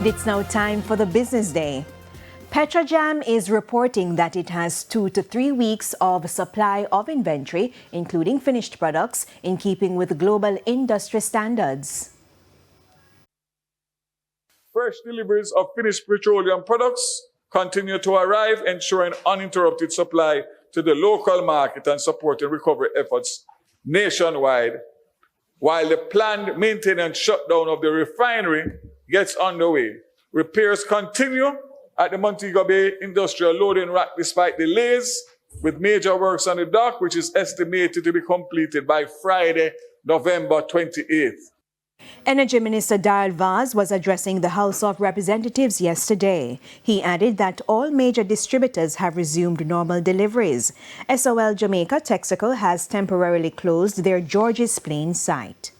It's now time for the business day. PETROJAM is reporting that it has 2 to 3 weeks of supply of inventory, including finished products, in keeping with global industry standards. Fresh deliveries of finished petroleum products continue to arrive, ensuring uninterrupted supply to the local market and supporting recovery efforts nationwide, while the planned maintenance shutdown of the refinery gets underway. Repairs continue at the Montego Bay Industrial Loading Rack despite delays, with major works on the dock, which is estimated to be completed by Friday, November 28th. Energy Minister Darrell Vaz was addressing the House of Representatives yesterday. He added that all major distributors have resumed normal deliveries. SOL Jamaica Texaco has temporarily closed their Georges Plain site.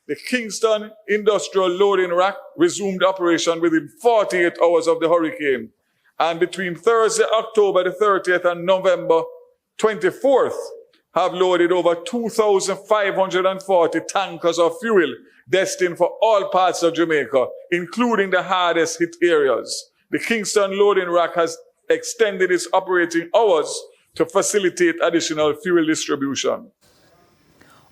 The Kingston Industrial Loading Rack resumed operation within 48 hours of the hurricane, and between Thursday, October the 30th and November 24th, have loaded over 2,540 tankers of fuel destined for all parts of Jamaica, including the hardest hit areas. The Kingston Loading Rack has extended its operating hours to facilitate additional fuel distribution.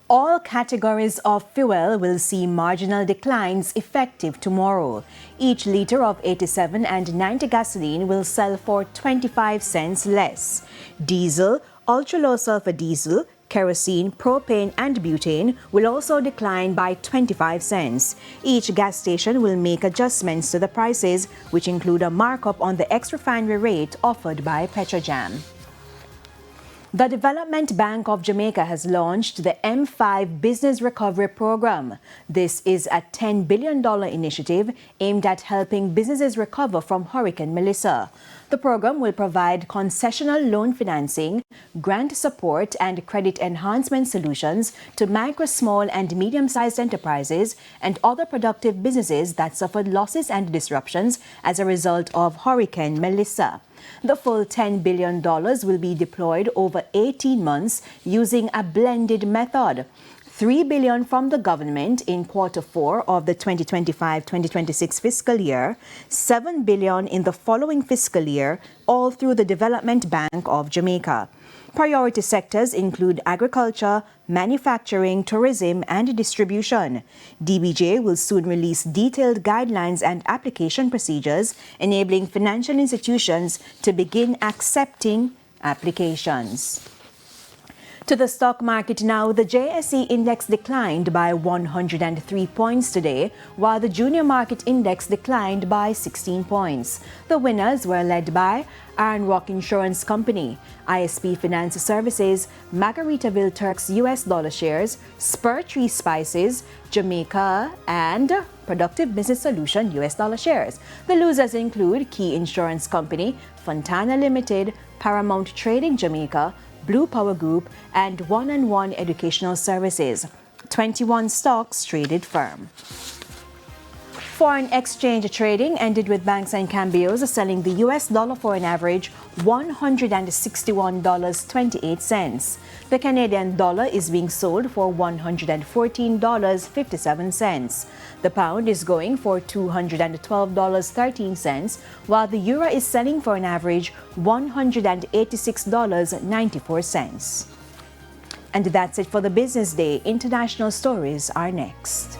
All categories of fuel will see marginal declines effective tomorrow. Each litre of 87 and 90 gasoline will sell for 25 cents less. Diesel, ultra-low sulfur diesel, kerosene, propane and butane will also decline by 25 cents. Each gas station will make adjustments to the prices, which include a markup on the ex-refinery rate offered by PETROJAM. The Development Bank of Jamaica has launched the M5 Business Recovery Program. This is a $10 billion initiative aimed at helping businesses recover from Hurricane Melissa. The program will provide concessional loan financing, grant support, and credit enhancement solutions to micro, small, and medium-sized enterprises and other productive businesses that suffered losses and disruptions as a result of Hurricane Melissa. The full $10 billion will be deployed over 18 months using a blended method. $3 billion from the government in Q4 of the 2025-2026 fiscal year, $7 billion in the following fiscal year, all through the Development Bank of Jamaica. Priority sectors include agriculture, manufacturing, tourism, and distribution. DBJ will soon release detailed guidelines and application procedures, enabling financial institutions to begin accepting applications. To the stock market now, the JSE index declined by 103 points today, while the junior market index declined by 16 points. The winners were led by Iron Rock Insurance Company, ISP Finance Services, Margaritaville Turks US dollar shares, Spur Tree Spices, Jamaica, and Productive Business Solution US dollar shares. The losers include Key Insurance Company, Fontana Limited, Paramount Trading Jamaica, Blue Power Group, and One-on-One Educational Services. 21 stocks traded firm. Foreign exchange trading ended with banks and cambios selling the US dollar for an average $161.28. The Canadian dollar is being sold for $114.57. The pound is going for $212.13, while the euro is selling for an average $186.94. And that's it for the business day. International stories are next.